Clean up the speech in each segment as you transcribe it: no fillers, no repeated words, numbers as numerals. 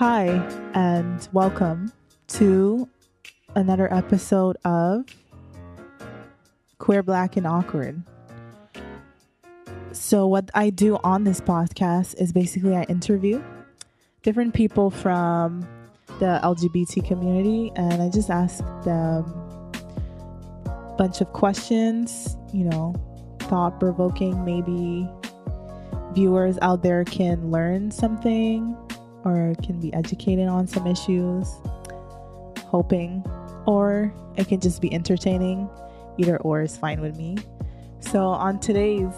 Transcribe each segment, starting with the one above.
Hi, and welcome to another episode of Queer, Black, and Awkward. So, what I do on this podcast is basically I interview different people from the LGBT community and I just ask them a bunch of questions, thought provoking. Maybe viewers out there can learn something or can be educated on some issues, hoping, or it can just be entertaining. Either or is fine with me. So on today's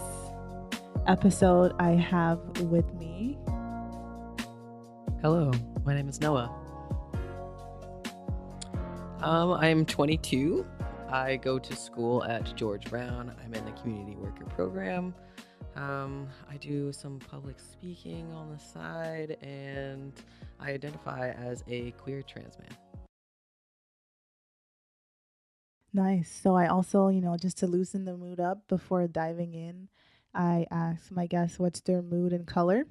episode, I have with me... Hello, my name is Noah. I'm 22. I go to school at George Brown. I'm in the community worker program. I do some public speaking on the side, and I identify as a queer trans man. Nice. So I also, just to loosen the mood up before diving in, I ask my guests what's their mood and color.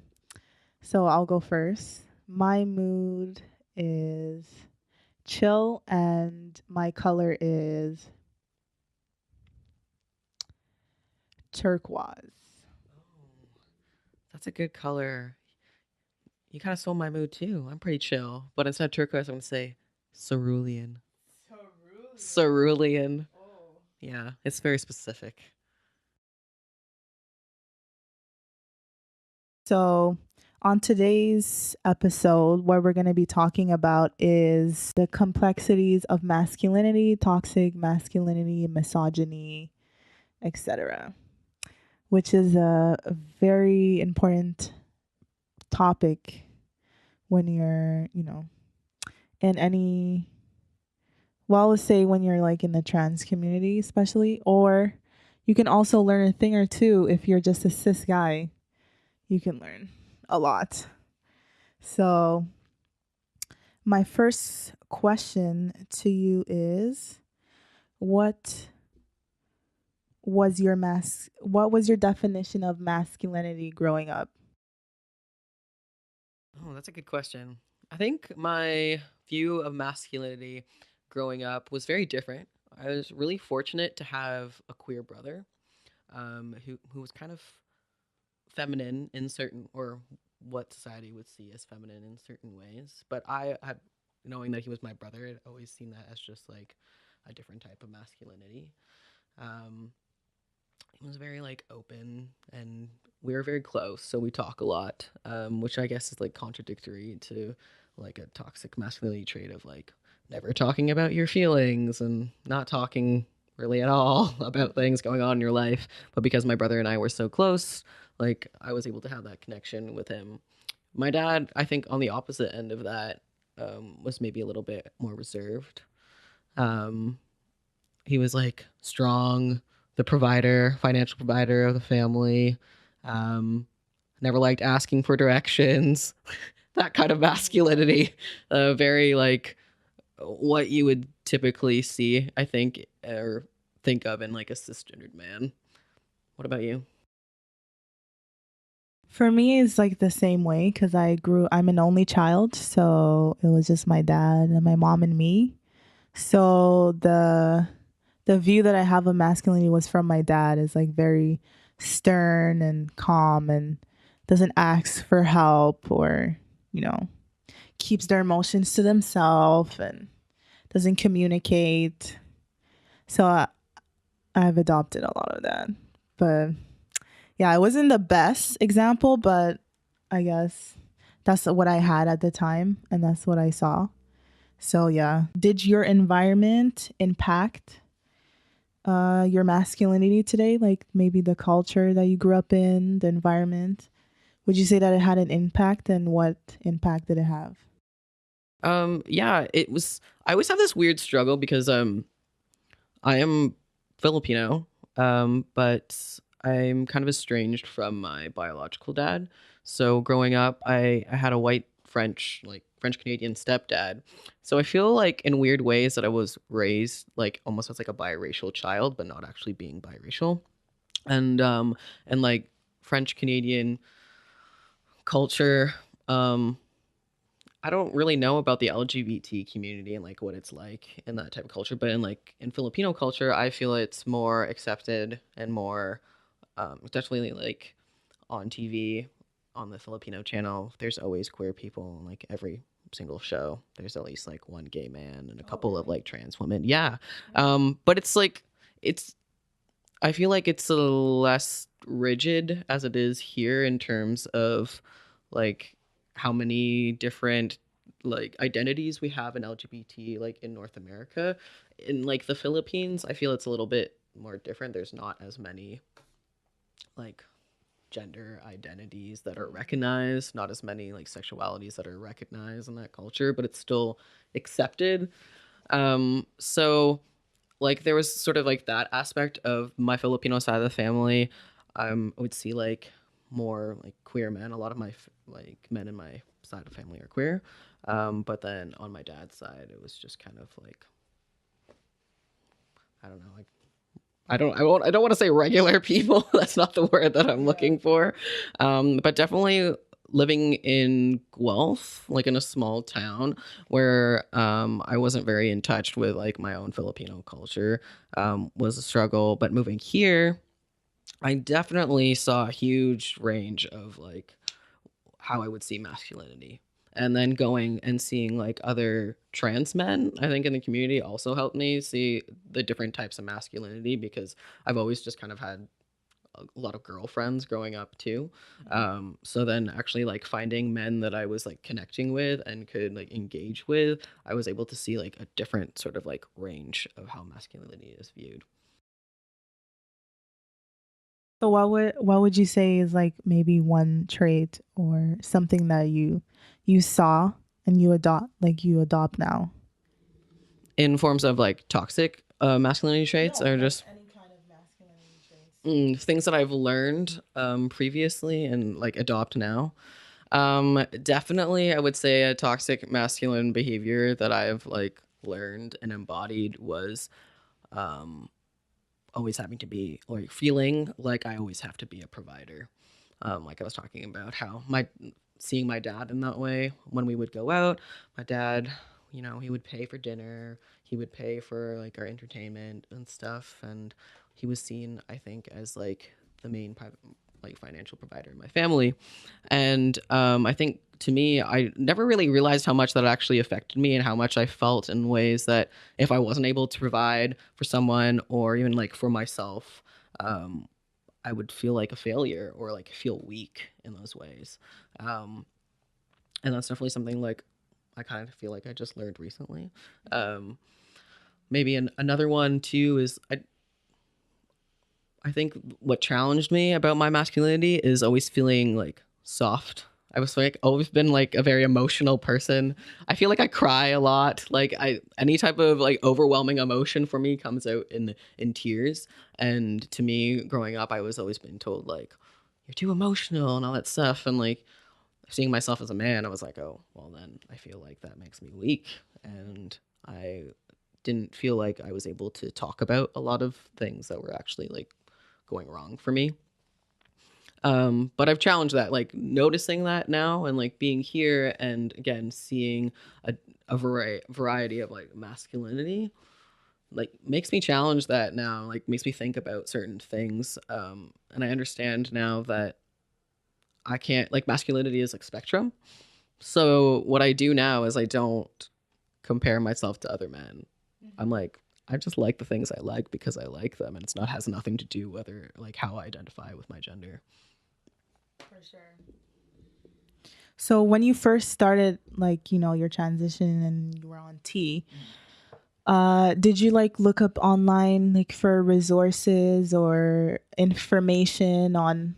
So I'll go first. My mood is chill and my color is turquoise. That's a good color. You kind of stole my mood too. I'm pretty chill, but instead of turquoise, I'm going to say cerulean. Cerulean. Oh. Yeah, it's very specific. So, on today's episode, what we're going to be talking about is the complexities of masculinity, toxic masculinity, misogyny, etc., which is a very important topic when you're, in any, well, let's say when you're like in the trans community, especially, or you can also learn a thing or two if you're just a cis guy. You can learn a lot. So my first question to you is, what was your definition of masculinity growing up? Oh, that's a good question. I think my view of masculinity growing up was very different. I was really fortunate to have a queer brother, who was kind of feminine in certain, or what society would see as feminine in certain ways. But I had, knowing that he was my brother, I'd always seen that as just like a different type of masculinity. He was very like open, and we were very close, so we talk a lot, which I guess is like contradictory to like a toxic masculinity trait of like never talking about your feelings and not talking really at all about things going on in your life. But because my brother and I were so close, like I was able to have that connection with him. My dad, I think, on the opposite end of that, was maybe a little bit more reserved. Um, he was like strong, the provider, financial provider of the family. Um, Never liked asking for directions. That kind of masculinity, very like what you would typically see, I think, or think of in like a cisgendered man. What about you? For me, it's like the same way because I'm an only child. So it was just my dad and my mom and me. So the view that I have of masculinity was from my dad is like very stern and calm and doesn't ask for help or, keeps their emotions to themselves and doesn't communicate. So I've adopted a lot of that. But yeah, it wasn't the best example, but I guess that's what I had at the time and that's what I saw. So yeah, did your environment impact your masculinity today? Like maybe the culture that you grew up in, the environment? Would you say that it had an impact, and what impact did it have? Yeah, it was. I always have this weird struggle because I am Filipino, but I'm kind of estranged from my biological dad. So growing up, I had a white French Canadian stepdad. So I feel like in weird ways that I was raised like almost as like a biracial child, but not actually being biracial. And like French Canadian culture, I don't really know about the LGBT community and like what it's like in that type of culture, but in Filipino culture, I feel it's more accepted and more definitely like on TV on the Filipino channel. There's always queer people in like every single show. There's at least like one gay man and a Oh, couple of really? like trans women. Yeah. But it's like it's I feel like it's a less rigid as it is here in terms of like how many different like identities we have in LGBT like in North America. In like the Philippines, I feel it's a little bit more different. There's not as many like gender identities that are recognized, not as many like sexualities that are recognized in that culture, but it's still accepted. So like there was sort of like that aspect of my Filipino side of the family. I would see like more like queer men. A lot of my like men in my side of family are queer. But then on my dad's side, it was just kind of like I don't know, like I don't want to say regular people. That's not the word that I'm Yeah. looking for. But definitely living in Guelph, like in a small town where I wasn't very in touch with like my own Filipino culture, was a struggle. But moving here, I definitely saw a huge range of like how I would see masculinity. And then going and seeing like other trans men, I think in the community also helped me see the different types of masculinity because I've always just kind of had a lot of girlfriends growing up too. So then actually like finding men that I was like connecting with and could like engage with, I was able to see like a different sort of like range of how masculinity is viewed. So what would you say is like maybe one trait or something that you saw and you adopt now? In forms of like toxic masculinity traits No, or like just any kind of masculinity traits. things that I've learned previously and like adopt now. Definitely, I would say a toxic masculine behavior that I've like learned and embodied was um, always having to be like feeling like I always have to be a provider. Like I was talking about how my seeing my dad in that way when we would go out, my dad, he would pay for dinner, he would pay for like our entertainment and stuff, and he was seen, I think, as like the main private like financial provider in my family. And I think to me, I never really realized how much that actually affected me and how much I felt in ways that if I wasn't able to provide for someone or even like for myself, um, I would feel like a failure or like feel weak in those ways. Um, and that's definitely something like I kind of feel like I just learned recently. Um, maybe another one too is I think what challenged me about my masculinity is always feeling like soft. I was like always been like a very emotional person. I feel like I cry a lot. Like I any type of like overwhelming emotion for me comes out in tears. And to me, growing up, I was always been told like you're too emotional and all that stuff. And like seeing myself as a man, I was like, oh, well then I feel like that makes me weak. And I didn't feel like I was able to talk about a lot of things that were actually like going wrong for me. But I've challenged that, like noticing that now and like being here and again seeing a variety of like masculinity, like makes me challenge that now, like makes me think about certain things. And I understand now that I can't like masculinity is like spectrum. So what I do now is I don't compare myself to other men. I'm like, I just like the things I like because I like them, and it's not has nothing to do whether like how I identify with my gender. For sure. So when you first started, like, your transition and you were on T, did you like look up online like for resources or information on,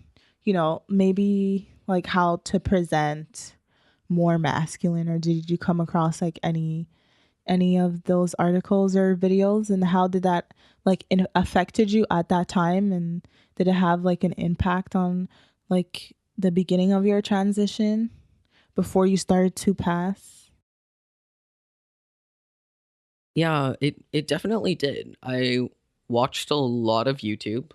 maybe like how to present more masculine, or did you come across like any of those articles or videos, and how did that like affected you at that time, and did it have like an impact on like the beginning of your transition before you started to pass? Yeah, it definitely did. I watched a lot of YouTube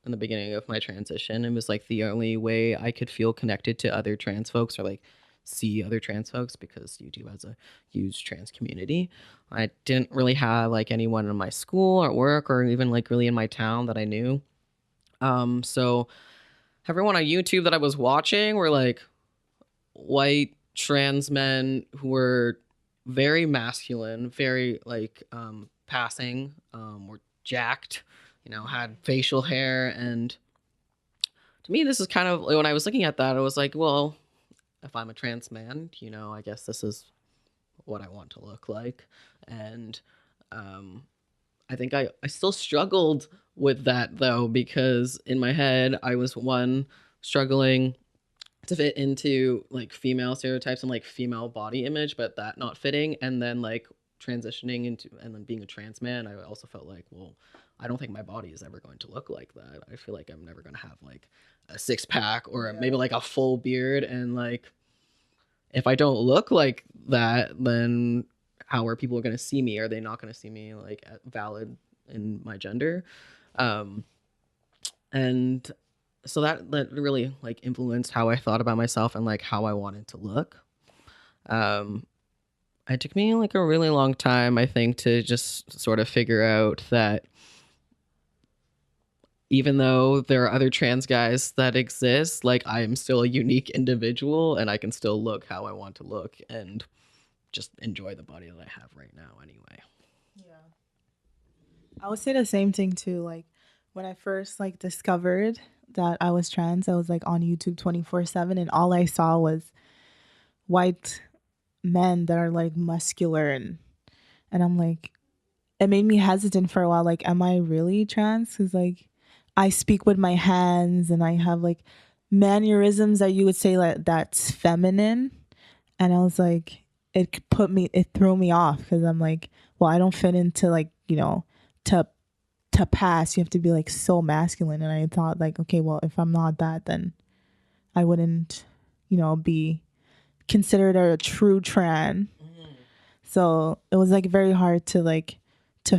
in the beginning of my transition and was like the only way I could feel connected to other trans folks or like see other trans folks because YouTube has a huge trans community. I didn't really have like anyone in my school or work or even like really in my town that I knew. So everyone on YouTube that I was watching were like white trans men who were very masculine, very like passing, were jacked, had facial hair. And to me, this is kind of, when I was looking at that, I was like, well, if I'm a trans man, I guess this is what I want to look like. And I think I still struggled with that though, because in my head, I was struggling to fit into like female stereotypes and like female body image, but that not fitting. And then like transitioning into and then being a trans man, I also felt like, well, I don't think my body is ever going to look like that. I feel like I'm never going to have like a six pack or maybe like a full beard. And like, if I don't look like that, then how are people going to see me? Are they not going to see me like valid in my gender? And so that really like influenced how I thought about myself and like how I wanted to look. It took me like a really long time, I think, to just sort of figure out that even though there are other trans guys that exist, like I am still a unique individual and I can still look how I want to look and just enjoy the body that I have right now anyway. Yeah. I would say the same thing too. Like when I first like discovered that I was trans, I was like on YouTube 24/7 and all I saw was white men that are like muscular and I'm like, it made me hesitant for a while. Like, am I really trans? Because like I speak with my hands and I have like mannerisms that you would say like that's feminine. And I was like, it threw me off because I'm like, well, I don't fit into like, to pass, you have to be like so masculine. And I thought like, okay, well, if I'm not that, then I wouldn't, be considered a true trans. Mm-hmm. So it was like very hard to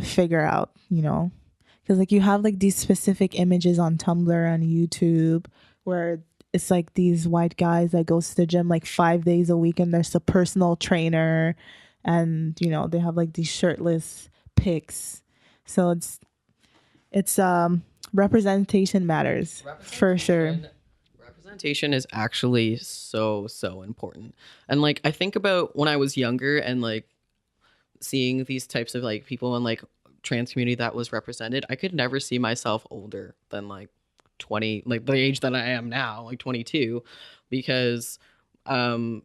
figure out, because like you have like these specific images on Tumblr and YouTube where it's like these white guys that goes to the gym like 5 days a week and there's a personal trainer and they have like these shirtless pics. So it's representation matters for sure. Representation is actually so important. And like I think about when I was younger and like seeing these types of like people in like trans community that was represented, I could never see myself older than like 20, like the age that I am now, like 22, because I'd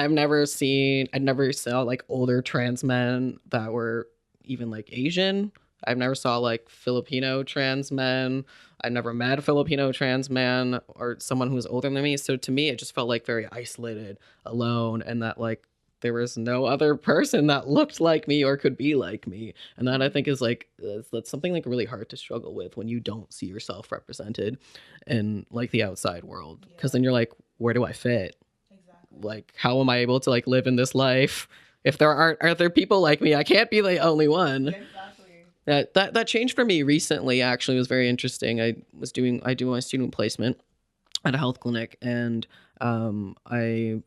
never saw like older trans men that were even like Asian. I've never saw like Filipino trans men. I never met a Filipino trans man or someone who was older than me. So to me, it just felt like very isolated, alone, and that like there was no other person that looked like me or could be like me. And that I think is like, that's something like really hard to struggle with when you don't see yourself represented in like the outside world. Because then you're like, where do I fit? Exactly. Like, how am I able to like live in this life if there aren't other people like me? I can't be the only one. Yeah, exactly. That changed for me recently. Actually, it was very interesting. I do my student placement at a health clinic, and I've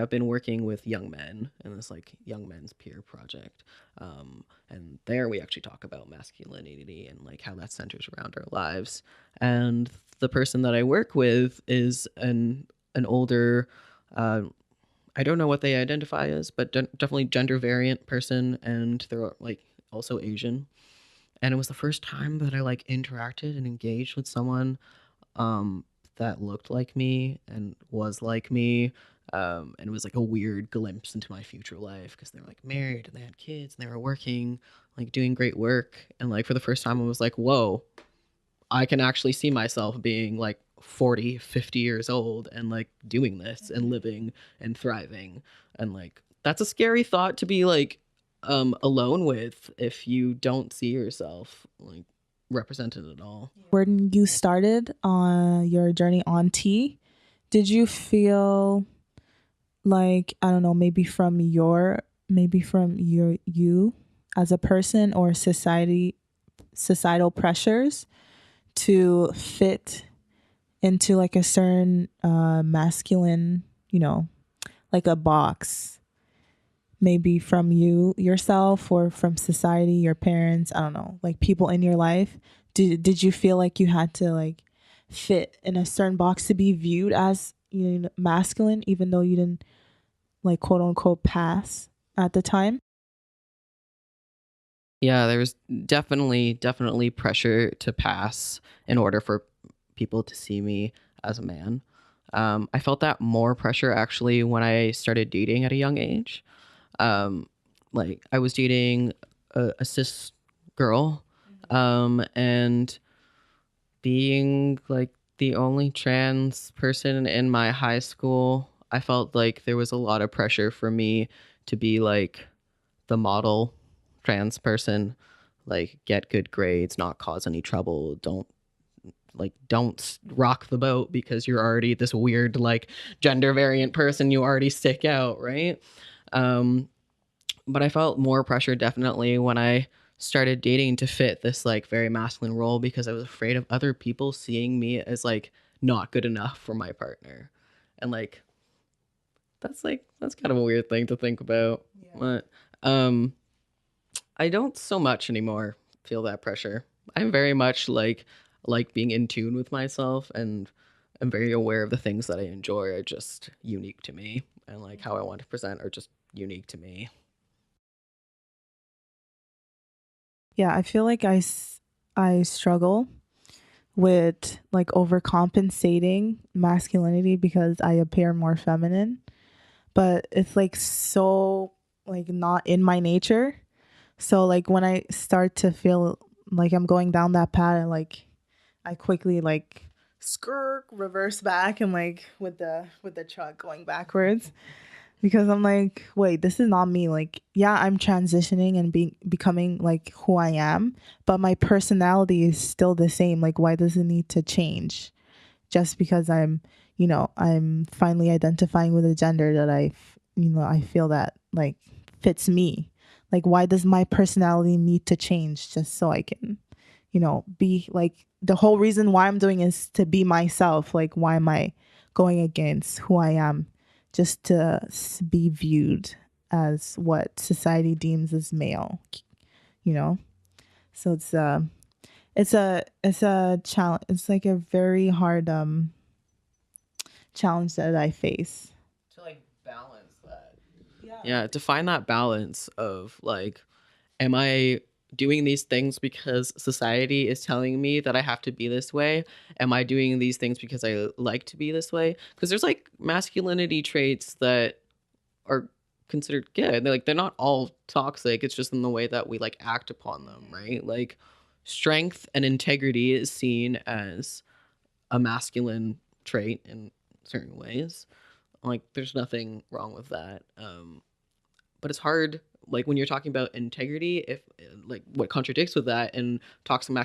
been working with young men in this like young men's peer project, and there we actually talk about masculinity and like how that centers around our lives. And the person that I work with is an older, I don't know what they identify as, but definitely gender variant person, and they're like also Asian. And it was the first time that I like interacted and engaged with someone that looked like me and was like me. And it was like a weird glimpse into my future life because they were like married and they had kids and they were working, like doing great work. And like for the first time, I was like, whoa, I can actually see myself being like 40, 50 years old and like doing this and living and thriving. And like, that's a scary thought to be like alone with if you don't see yourself like represented at all. When you started on your journey on T, did you feel like, I don't know, maybe from you as a person or societal pressures to fit into like a certain masculine, like a box, maybe from you yourself or from society, your parents, I don't know, like people in your life? Did you feel like you had to like fit in a certain box to be viewed as, you know, masculine, even though you didn't like quote unquote pass at the time? Yeah, there was definitely pressure to pass in order for people to see me as a man. I felt that more pressure actually when I started dating at a young age. Um, like I was dating a cis girl, and being like the only trans person in my high school, I felt like there was a lot of pressure for me to be like the model trans person, like get good grades, not cause any trouble, don't rock the boat because you're already this weird like gender variant person, you already stick out, right? um but I felt more pressure definitely when I started dating to fit this like very masculine role because I was afraid of other people seeing me as like not good enough for my partner. And that's kind of a weird thing to think about. But um I don't so much anymore feel that pressure. I'm very much like being in tune with myself, and I'm very aware of the things that I enjoy are just unique to me, and like how I want to present are just unique to me. Yeah, I feel like I struggle with like overcompensating masculinity because I appear more feminine, but it's like so like not in my nature. So like when I start to feel like I'm going down that path, and like I quickly like skirt reverse back and like with the truck going backwards, because I'm like, wait, this is not me. Like, yeah, I'm transitioning and being becoming like who I am, but my personality is still the same. Like, why does it need to change just because I'm, you know, I'm finally identifying with a gender that you know, I feel that like fits me. Like, why does my personality need to change just so I can, you know, be like, the whole reason why I'm doing is to be myself. Like, why am I going against who I am just to be viewed as what society deems as male, you know? So it's a challenge. It's like a very hard challenge that I face. To like balance that. Yeah, to find that balance of like, am I doing these things because society is telling me that I have to be this way? Am I doing these things because I like to be this way? Because there's like masculinity traits that are considered good. They're not all toxic. It's just in the way that we like act upon them, right? Like strength and integrity is seen as a masculine trait in certain ways. Like there's nothing wrong with that. But it's hard like when you're talking about integrity, if like what contradicts with that and toxic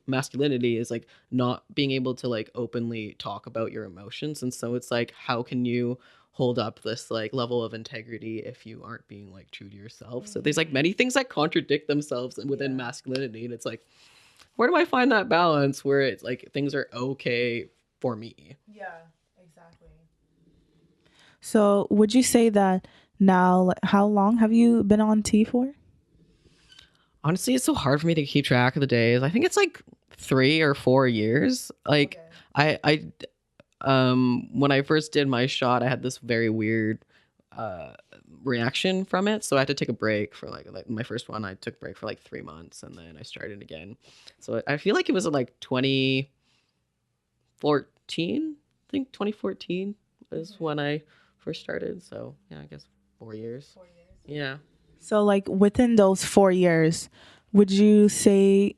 masculinity is like not being able to like openly talk about your emotions. And so it's like, how can you hold up this like level of integrity if you aren't being like true to yourself? So there's like many things that contradict themselves within masculinity, and it's like, where do I find that balance where it's like things are okay for me? Yeah, exactly. So, would you say that now, like, how long have you been on T for? Honestly, it's so hard for me to keep track of the days. I think it's like 3 or 4 years. Like I when I first did my shot, I had this very weird uh reaction from it. So I had to take a break for like my first one. I took a break for like 3 months and then I started again. So I feel like it was in like 2014. I think 2014 is when I first started. So yeah, I guess 4 years. 4 years. Yeah. So, like within those 4 years, would you say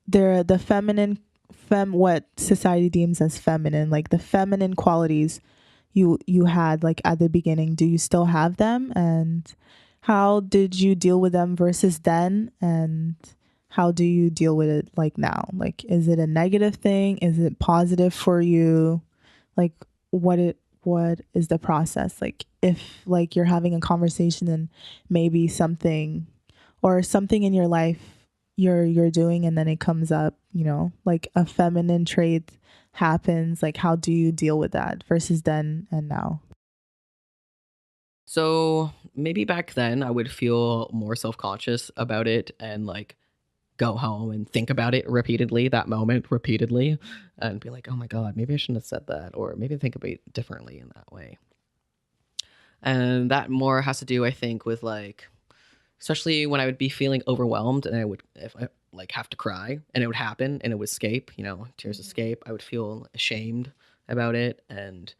the feminine, what society deems as feminine, like the feminine qualities you had like at the beginning, do you still have them? And how did you deal with them versus then? And how do you deal with it like now? Like, is it a negative thing? Is it positive for you? Like, what is the process? Like, if like you're having a conversation and maybe something or something in your life you're doing and then it comes up, you know, like a feminine trait happens, like how do you deal with that versus then and now? So maybe back then I would feel more self-conscious about it and like go home and think about it repeatedly, that moment repeatedly, and be like, oh my God, maybe I shouldn't have said that, or maybe think about it differently in that way. And that more has to do, I think, with like, especially when I would be feeling overwhelmed and I would, if I like have to cry and it would happen and it would escape, tears escape, I would feel ashamed about it and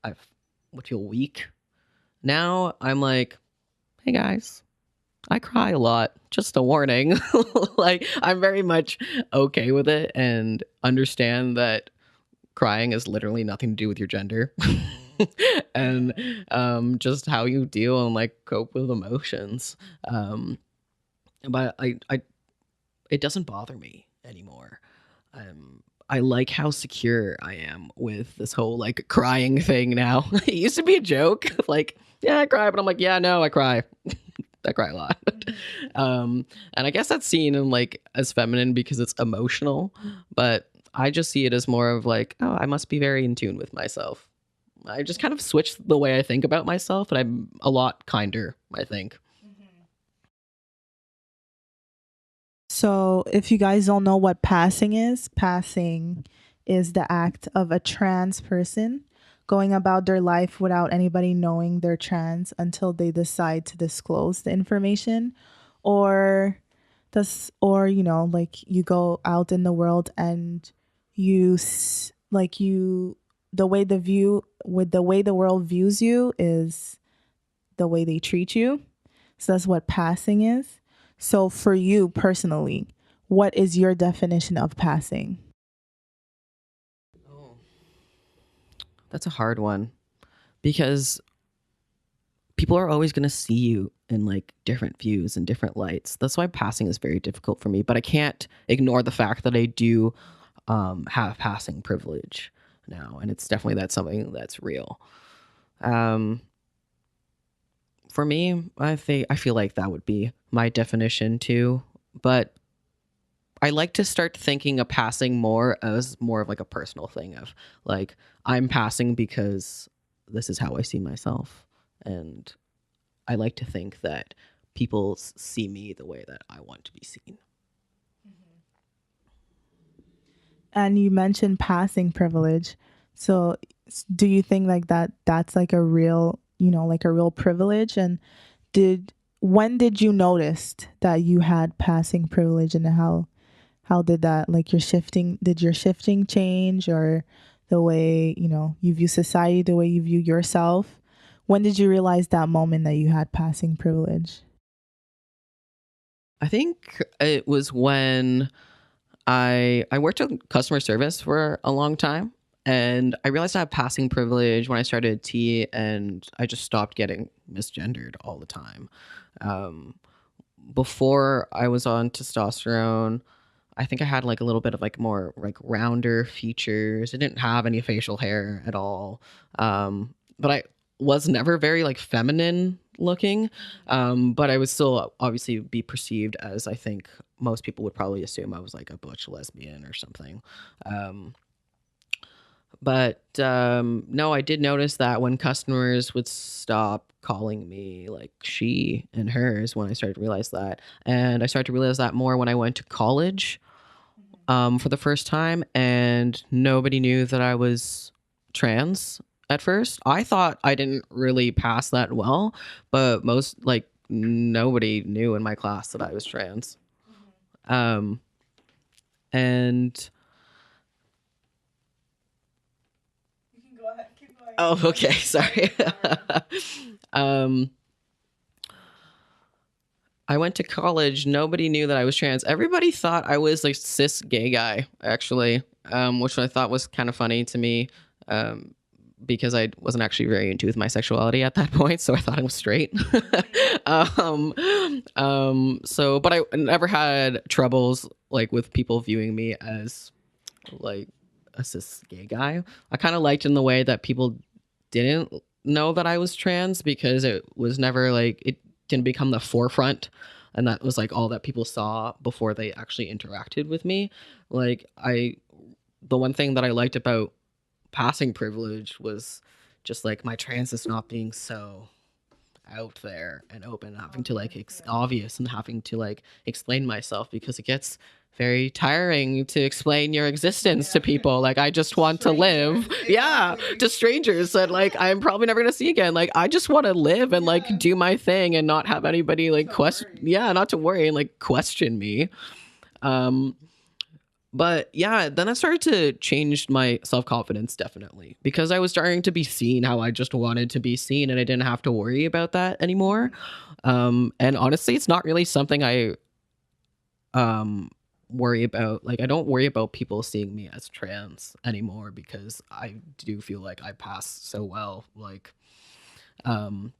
I would feel weak. Now I'm like, hey guys, I cry a lot. Just a warning. Like, I'm very much okay with it and understand that crying has literally nothing to do with your gender. And just how you deal and like cope with emotions. Um, but it doesn't bother me anymore. I like how secure I am with this whole like crying thing now. It used to be a joke, like, yeah, I cry, but I'm like, yeah, no, I cry. I cry a lot. And I guess that's seen in like as feminine because it's emotional, but I just see it as more of like, oh, I must be very in tune with myself. I just kind of switched the way I think about myself, and I'm a lot kinder, I think. So, if you guys don't know what passing is the act of a trans person going about their life without anybody knowing they're trans until they decide to disclose the information, or or like you go out in the world and like you the way the way the world views you is the way they treat you. So that's what passing is. So for you personally, what is your definition of passing? Oh, that's a hard one because people are always going to see you in like different views and different lights. That's why passing is very difficult for me. But I can't ignore the fact that I do have passing privilege now, and it's definitely that's something that's real. Um, for me, I feel like that would be my definition too. But I like to start thinking of passing more as more of like a personal thing of like I'm passing because this is how I see myself, and I like to think that people see me the way that I want to be seen. And you mentioned passing privilege. So do you think like that's like a real, like a real privilege? And did when did you notice that you had passing privilege, and how did that, like, did your shifting change, or the way, you view society, the way you view yourself? When did you realize that moment that you had passing privilege? I think it was when I worked in customer service for a long time, and I realized I had passing privilege when I started T, and I just stopped getting misgendered all the time. Um, Before I was on testosterone, I think I had like a little bit of like more like rounder features. I didn't have any facial hair at all. But I was never very like feminine looking. But I would still obviously be perceived as, I think most people would probably assume I was like a butch lesbian or something. Um, but no, I did notice that when customers would stop calling me like she and hers, when I started to realize that. And I started to realize that more when I went to college for the first time, and nobody knew that I was trans at first. I thought I didn't really pass that well, but most, like, nobody knew in my class that I was trans. Um, and oh, okay, sorry. um, I went to college. Nobody knew that I was trans. Everybody thought I was like cis gay guy, actually, which I thought was kind of funny to me, um, because I wasn't actually very into with my sexuality at that point. So I thought I was straight. um, but I never had troubles like with people viewing me as like a cis gay guy. I kind of liked in the way that people didn't know that I was trans because it was never like it didn't become the forefront, and that was like all that people saw before they actually interacted with me. Like the one thing that I liked about passing privilege was just like my transness not being so out there and open, and having to like obvious and having to like explain myself, because it gets very tiring to explain your existence to people. Like, I just want to live. Yeah, to strangers that like I'm probably never gonna see again. Like, I just want to live and like do my thing and not have anybody like question. Yeah, not to worry and like question me. Um, but yeah, then I started to change my self confidence, definitely, because I was starting to be seen how I just wanted to be seen, and I didn't have to worry about that anymore. And honestly, it's not really something I um worry about. Like, I don't worry about people seeing me as trans anymore, because I do feel like I pass so well. Like, um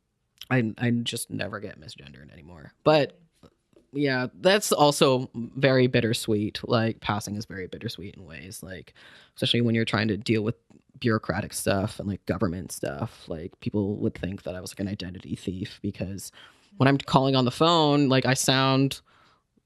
I just never get misgendered anymore. But yeah, that's also very bittersweet. Like, passing is very bittersweet in ways, like, especially when you're trying to deal with bureaucratic stuff and like government stuff. Like, people would think that I was like an identity thief, because when I'm calling on the phone, like, I sound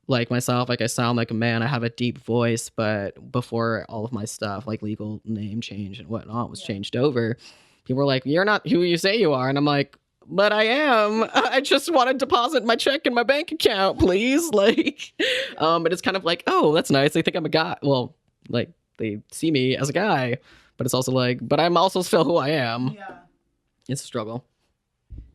like myself, like I sound like a man, I have a deep voice. But before all of my stuff, like legal name change and whatnot, was changed over, people were like, "You're not who you say you are," and I'm like, "But I am. I just want to deposit my check in my bank account, please." Like, but it's kind of like, oh, that's nice. They think I'm a guy. Well, like, they see me as a guy, but it's also like, but I'm also still who I am. Yeah. It's a struggle.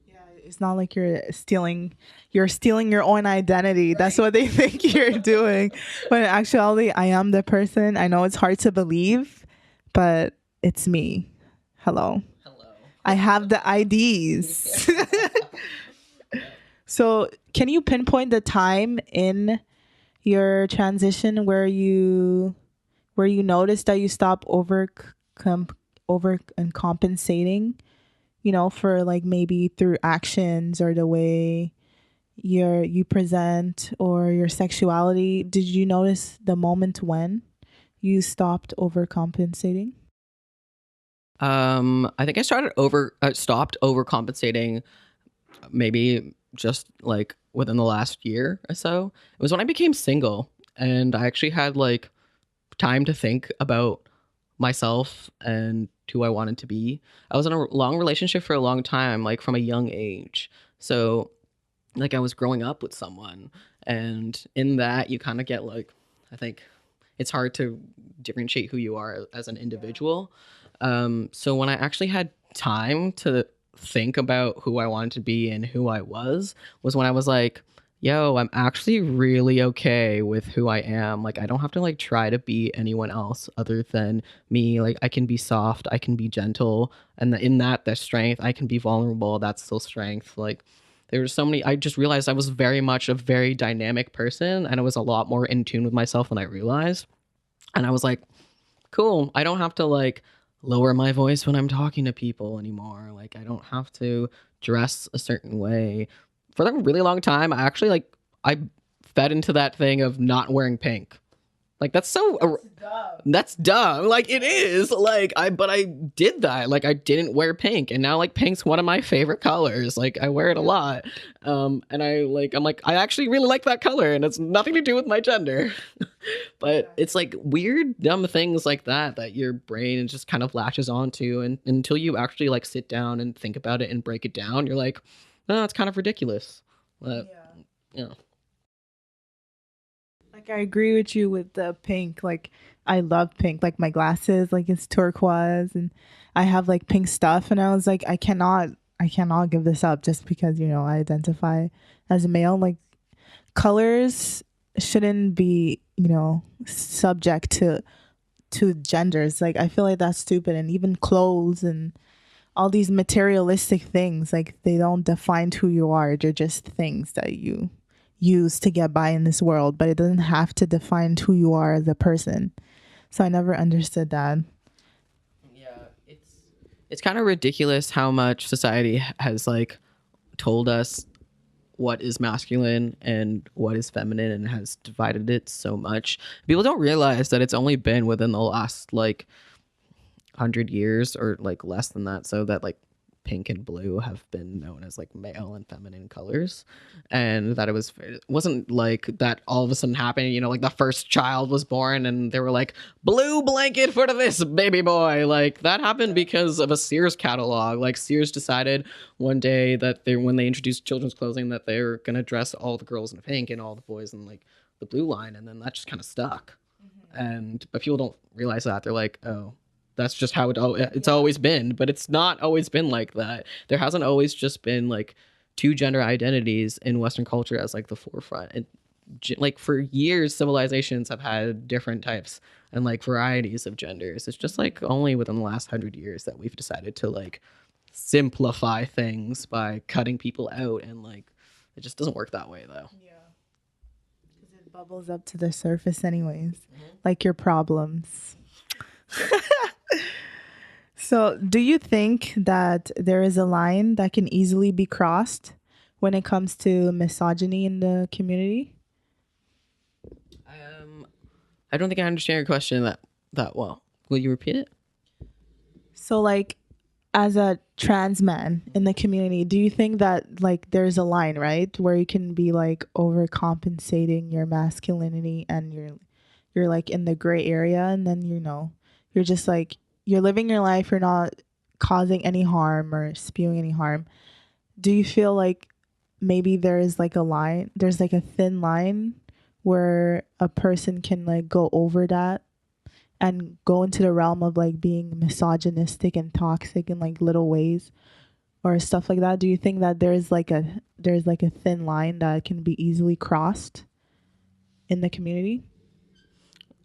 Yeah, it's not like you're stealing your own identity. Right. That's what they think you're doing. But actually, I am the person. I know it's hard to believe, but it's me. Hello. I have the IDs. So, can you pinpoint the time in your transition where you noticed that you stopped over and compensating, for like maybe through actions or the way you present or your sexuality? Did you notice the moment when you stopped overcompensating? I think I stopped overcompensating maybe just like within the last year or so. It was when I became single, and I actually had like time to think about myself and who I wanted to be. I was in a long relationship for a long time, like from a young age. So like, I was growing up with someone, and in that you kind of get like, I think it's hard to differentiate who you are as an individual. So when I actually had time to think about who I wanted to be and who I was when I was like, yo, I'm actually really okay with who I am. Like, I don't have to like try to be anyone else other than me. Like, I can be soft, I can be gentle, and in that, there's strength. I can be vulnerable, that's still strength. Like, there were so many. I just realized I was very much a very dynamic person, and I was a lot more in tune with myself than I realized. And I was like, cool, I don't have to like lower my voice when I'm talking to people anymore. Like, I don't have to dress a certain way. For a really long time, I actually like, I fed into that thing of not wearing pink. Like, that's so that's dumb. Like, it is. Like, but I did that. Like, I didn't wear pink, and now like pink's one of my favorite colors. Like, I wear it a lot. And I'm like, I actually really like that color, and it's nothing to do with my gender. But it's like weird dumb things like that your brain just kind of latches onto, and until you actually like sit down and think about it and break it down, you're like, no, it's kind of ridiculous. But yeah. Like, I agree with you with the pink. Like, I love pink. Like, my glasses, like, it's turquoise, and I have like pink stuff. And I was like, I cannot give this up just because, I identify as a male. Like, colors shouldn't be, subject to genders. Like, I feel like that's stupid. And even clothes and all these materialistic things, like, they don't define who you are. They're just things that you use to get by in this world, but it doesn't have to define who you are as a person. So I never understood that. Yeah, it's kind of ridiculous how much society has like told us what is masculine and what is feminine, and has divided it so much. People don't realize that it's only been within the last like 100 years or like less than that, so that like pink and blue have been known as like male and feminine colors, and that it wasn't like that all of a sudden happened. You know, like the first child was born and they were like blue blanket for this baby boy. Like that happened because of a Sears catalog. Like Sears decided one day that when they introduced children's clothing that they were gonna dress all the girls in pink and all the boys in like the blue line, and then that just kind of stuck. And but people don't realize that. They're like, oh, that's just how it's always been. But it's not always been like that. There hasn't always just been like two gender identities in Western culture as like the forefront. And like for years, civilizations have had different types and like varieties of genders. It's just like only within the last 100 years that we've decided to like simplify things by cutting people out, and like it just doesn't work that way though. Yeah. Because it bubbles up to the surface anyways. Like your problems. So, do you think that there is a line that can easily be crossed when it comes to misogyny in the community? I don't think I understand your question that well. Will you repeat it? So, like, as a trans man in the community, do you think that like there's a line, right, where you can be like overcompensating your masculinity and you're like in the gray area, and then you're just like you're living your life, you're not causing any harm or spewing any harm. Do you feel like maybe there's like a line, there's like a thin line where a person can like go over that and go into the realm of like being misogynistic and toxic in like little ways or stuff like that? Do you think that there's like a thin line that can be easily crossed in the community?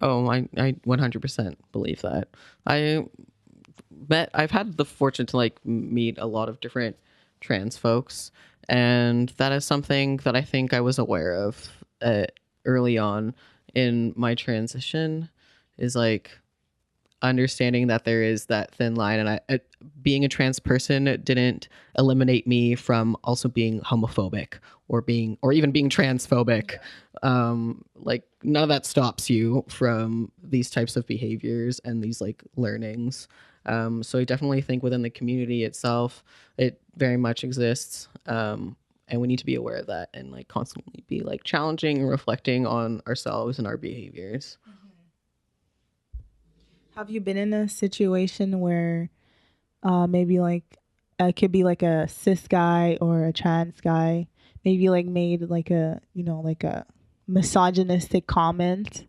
Oh, I 100% believe that. I've had the fortune to like meet a lot of different trans folks, and that is something that I think I was aware of early on in my transition, is like understanding that there is that thin line. And being a trans person didn't eliminate me from also being homophobic or even being transphobic. Like none of that stops you from these types of behaviors and these like learnings. So I definitely think within the community itself, it very much exists. And we need to be aware of that and like constantly be like challenging and reflecting on ourselves and our behaviors. Have you been in a situation where maybe like it could be like a cis guy or a trans guy maybe like made like a like a misogynistic comment,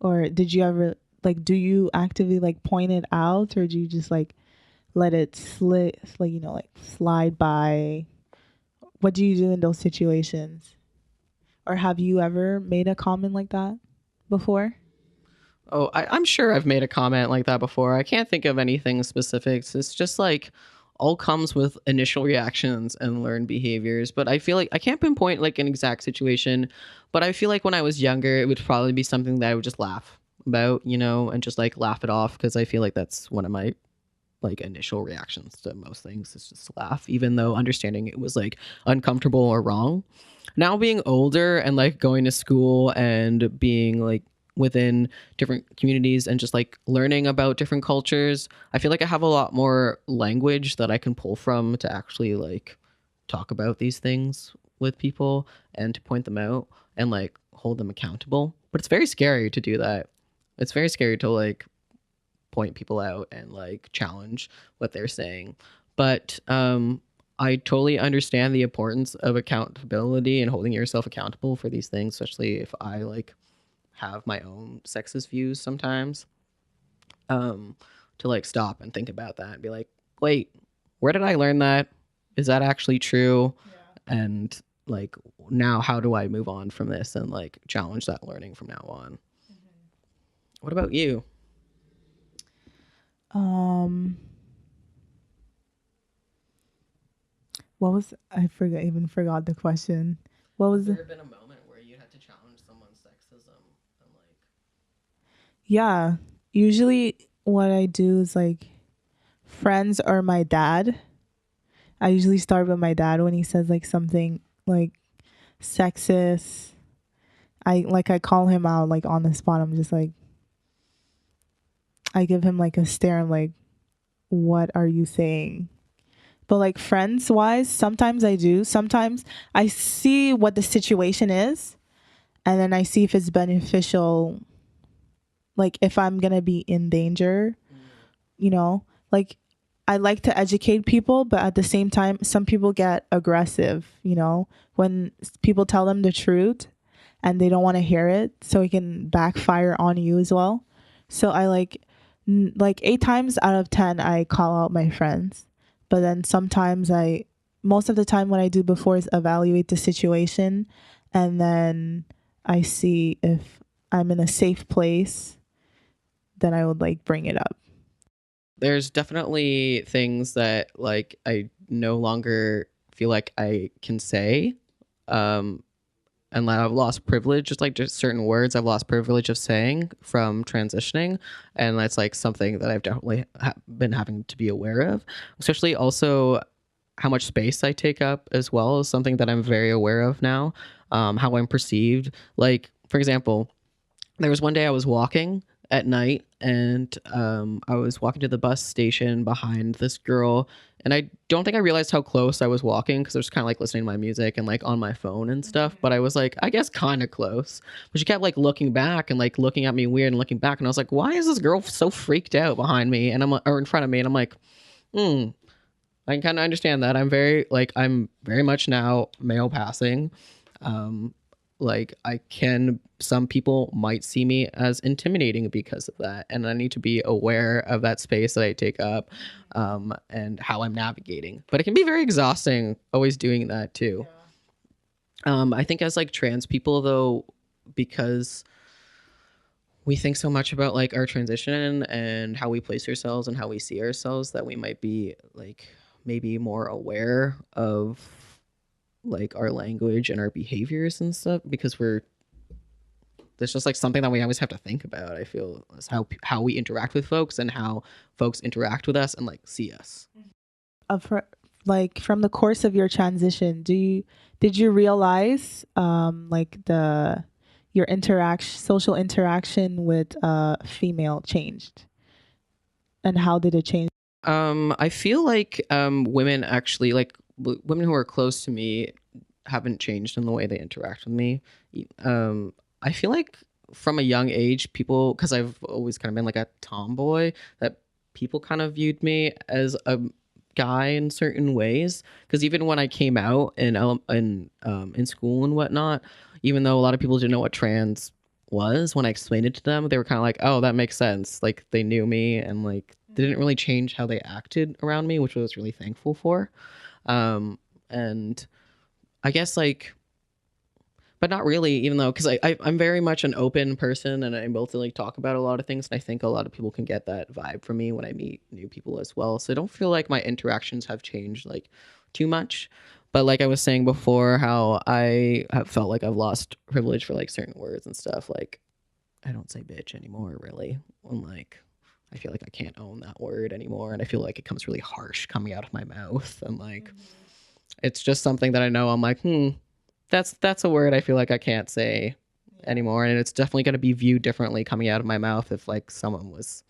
or did you ever like do you actively like point it out, or do you just like let it slip like like slide by? What do you do in those situations, or have you ever made a comment like that before? Oh, I'm sure I've made a comment like that before. I can't think of anything specifics. It's just like all comes with initial reactions and learned behaviors. But I feel like I can't pinpoint like an exact situation, but I feel like when I was younger, it would probably be something that I would just laugh about, and just like laugh it off, because I feel like that's one of my like initial reactions to most things is just laugh, even though understanding it was like uncomfortable or wrong. Now being older and like going to school and being like within different communities and just like learning about different cultures, I feel like I have a lot more language that I can pull from to actually like talk about these things with people and to point them out and like hold them accountable. But it's very scary to do that. It's very scary to like point people out and like challenge what they're saying. But I totally understand the importance of accountability and holding yourself accountable for these things, especially if I like have my own sexist views sometimes. To like stop and think about that and be like, wait, where did I learn that? Is that actually true? Yeah. And like now how do I move on from this and like challenge that learning from now on? Mm-hmm. What about you? What was I even forgot the question. What was Has it? there been a moment where you had to challenge someone's sexism and like Yeah. Usually what I do is like friends or my dad. I usually start with my dad when he says like something like sexist. I call him out like on the spot. I'm just like I give him like a stare. I'm like, what are you saying? But like friends wise, sometimes I do. Sometimes I see what the situation is and then I see if it's beneficial, like if I'm going to be in danger, you know? Like I like to educate people, but at the same time some people get aggressive, you know, when people tell them the truth and they don't want to hear it, so it can backfire on you as well. So I like 8 times out of 10 I call out my friends. But then sometimes I most of the time what I do before is evaluate the situation, and then I see if I'm in a safe place, then I would like bring it up. There's definitely things that like I no longer feel like I can say. Um, and like I've lost privilege, just certain words I've lost privilege of saying from transitioning, and that's like something that I've definitely been having to be aware of, especially also how much space I take up as well is something that I'm very aware of now. How I'm perceived, like for example, there was one day I was walking at night, and I was walking to the bus station behind this girl, and I don't think I realized how close I was walking because I was kind of like listening to my music and like on my phone and stuff. But I was like, I guess kind of close. But she kept like looking back and like looking at me weird and looking back, and I was like, why is this girl so freaked out behind me and or in front of me? And I'm like, hmm. I can kind of understand that. I'm very much now male passing. Um, like I can, some people might see me as intimidating because of that, and I need to be aware of that space that I take up, and how I'm navigating. But it can be very exhausting always doing that too. I think as like trans people though, because we think so much about like our transition and how we place ourselves and how we see ourselves, that we might be like maybe more aware of like our language and our behaviors and stuff, because we're there's just like something that we always have to think about. I feel is how we interact with folks and how folks interact with us and like see us. For, like from the course of your transition, did you realize like the your interaction social interaction with female changed, and how did it change? I feel like women actually like women who are close to me haven't changed in the way they interact with me. I feel like from a young age, people, because I've always kind of been like a tomboy, that people kind of viewed me as a guy in certain ways. Because even when I came out in school and whatnot, even though a lot of people didn't know what trans was, when I explained it to them, they were kind of like, "Oh, that makes sense." Like they knew me, and like they didn't really change how they acted around me, which I was really thankful for. And I guess like, but not really, even though, because I'm very much an open person and I'm able to like talk about a lot of things. And I think a lot of people can get that vibe from me when I meet new people as well. So I don't feel like my interactions have changed like too much. But like I was saying before, how I have felt like I've lost privilege for like certain words and stuff. Like I don't say bitch anymore, really. I'm like, I feel like I can't own that word anymore. And I feel like it comes really harsh coming out of my mouth. And like, it's just something that I know I'm like, that's a word I feel like I can't say anymore, and it's definitely going to be viewed differently coming out of my mouth if like someone was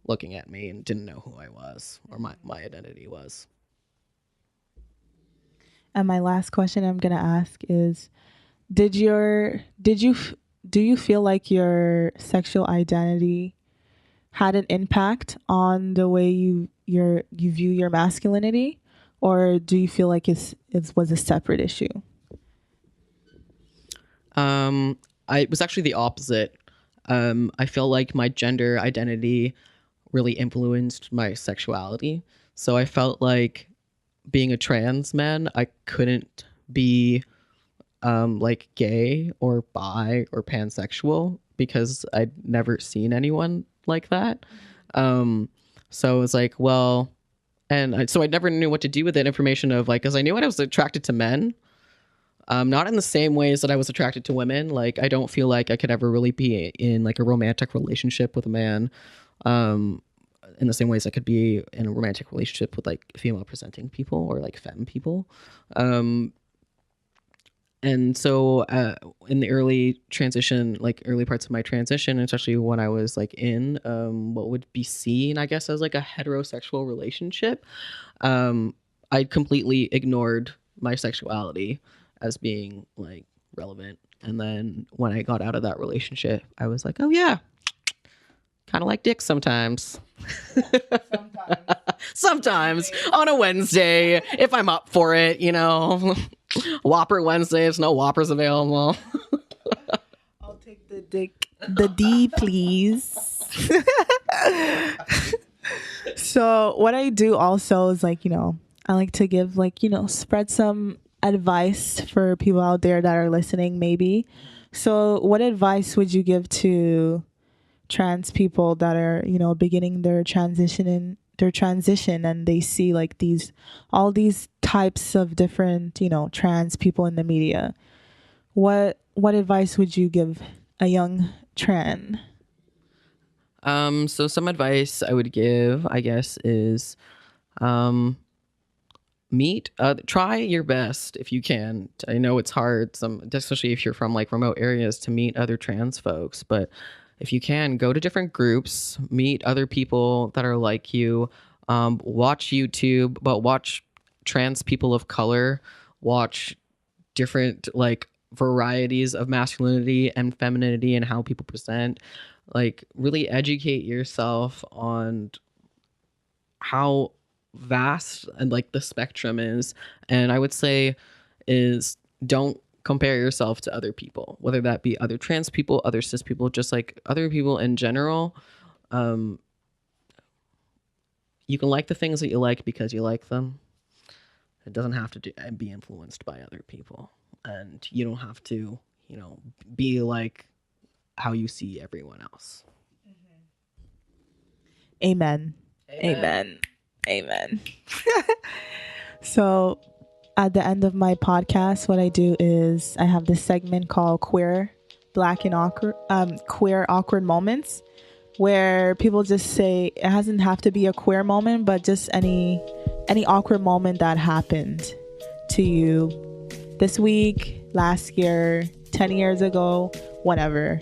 looking at me and didn't know who I was or my identity was. And my last question I'm gonna ask is, did you do you feel like your sexual identity had an impact on the way you view your masculinity, or do you feel like it was a separate issue? I was actually the opposite. I feel like my gender identity really influenced my sexuality. So I felt like being a trans man, I couldn't be like gay or bi or pansexual because I'd never seen anyone like that. Um, so it was like, well, so I never knew what to do with that information of like, because I knew I was attracted to men, not in the same ways that I was attracted to women. Like, I don't feel like I could ever really be in like a romantic relationship with a man, um, in the same ways I could be in a romantic relationship with like female presenting people or like femme people. Um, and so in the early transition, like early parts of my transition, especially when I was like in what would be seen, I guess, as like a heterosexual relationship, um, I completely ignored my sexuality as being like relevant. And then when I got out of that relationship, I was like, oh yeah, kind of like dick sometimes. Sometimes on a Wednesday, if I'm up for it, you know. Whopper Wednesday, if no Whoppers available. I'll take the D, please. So what I do also is like, I like to give like, spread some advice for people out there that are listening maybe. So what advice would you give to trans people that are, beginning their transition and they see like all these types of different, trans people in the media? What advice would you give a young trans? So some advice I would give, I guess, is try your best if you can. I know it's hard, especially if you're from like remote areas, to meet other trans folks, but if you can, go to different groups, meet other people that are like you, watch YouTube, but watch trans people of color, watch different like varieties of masculinity and femininity and how people present. Like really educate yourself on how vast and like the spectrum is. And I would say is don't compare yourself to other people, whether that be other trans people, other cis people, just like other people in general. You can like the things that you like because you like them. It doesn't have to be influenced by other people, and you don't have to, be like how you see everyone else. Amen. Amen. Amen. So at the end of my podcast, what I do is I have this segment called queer awkward moments, where people just say it doesn't have to be a queer moment, but just any awkward moment that happened to you this week, last year, 10 years ago, whatever.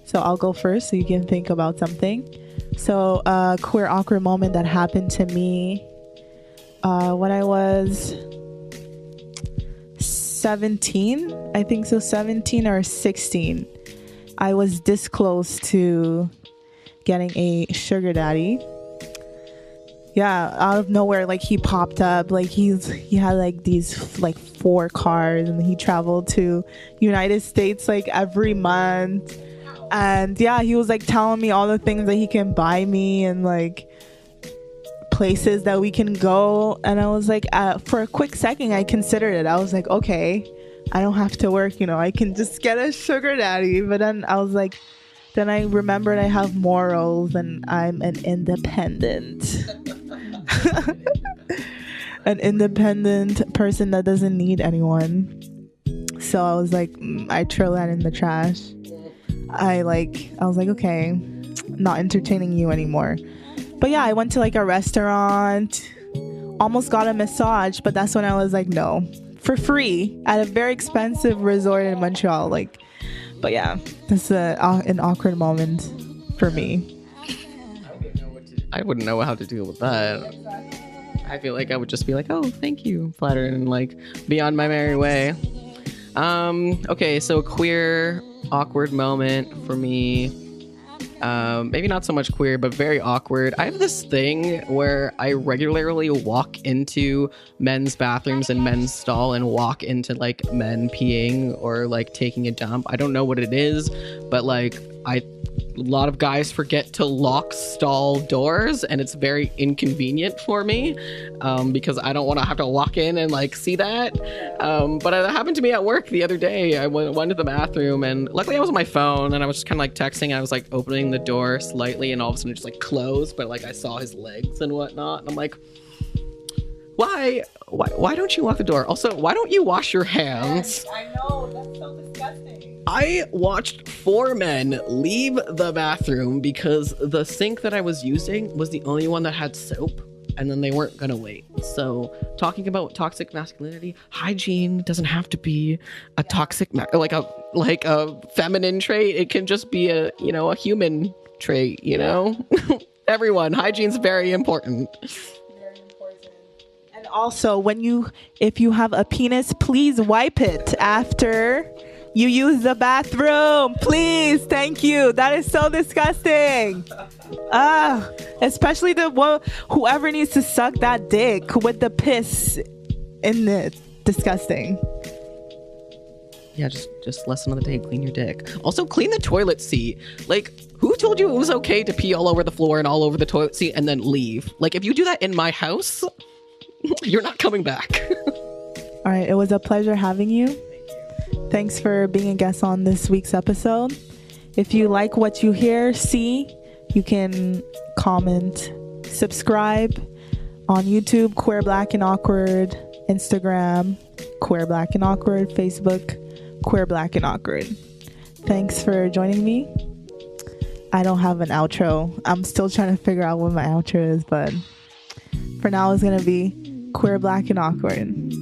So I'll go first so you can think about something. So a queer awkward moment that happened to me when I was 17, I think so, 17 or 16. I was this close to getting a sugar daddy. Yeah, out of nowhere, like he popped up. Like he had like these like 4 cars, and he traveled to United States like every month. And yeah, he was like telling me all the things that he can buy me and like places that we can go. And I was like, for a quick second, I considered it. I was like, okay, I don't have to work, I can just get a sugar daddy. But then I was like, then I remembered I have morals and I'm an independent. An independent person that doesn't need anyone. So I was like, I throw that in the trash. I was like, okay, not entertaining you anymore. But yeah, I went to like a restaurant, almost got a massage, but that's when I was like, no, for free at a very expensive resort in Montreal. Like, but yeah, that's an awkward moment for me. I wouldn't know how to deal with that. I feel like I would just be like, oh, thank you, flattered, and like be on my merry way. Okay, so queer awkward moment for me, maybe not so much queer, but very awkward. I have this thing where I regularly walk into men's bathrooms and men's stall and walk into like men peeing or like taking a dump. I don't know what it is, but like a lot of guys forget to lock stall doors, and it's very inconvenient for me because I don't want to have to walk in and like see that. But it happened to me at work the other day. I went to the bathroom, and luckily I was on my phone, and I was just kind of like texting, and I was like opening the door slightly, and all of a sudden it just like closed, but like I saw his legs and whatnot, and I'm like, why don't you lock the door? Also, why don't you wash your hands? Yes, I know, that's so disgusting. I watched 4 men leave the bathroom because the sink that I was using was the only one that had soap, and then they weren't gonna wait. So talking about toxic masculinity, hygiene doesn't have to be a toxic like a feminine trait. It can just be a human trait. Everyone, hygiene's very important. also, if you have a penis, please wipe it after you use the bathroom. Please, thank you. That is so disgusting. Especially whoever needs to suck that dick with the piss in it. Disgusting. Yeah, just lesson of the day, clean your dick. Also, clean the toilet seat. Like, who told you it was okay to pee all over the floor and all over the toilet seat and then leave? Like, if you do that in my house, you're not coming back. All right, it was a pleasure having you. Thanks for being a guest on this week's episode. If you like what you see, you can comment, subscribe on YouTube, Queer Black and Awkward, Instagram, Queer Black and Awkward, Facebook, Queer Black and Awkward. Thanks for joining me. I don't have an outro. I'm still trying to figure out what my outro is, but for now it's going to be Queer Black and Awkward.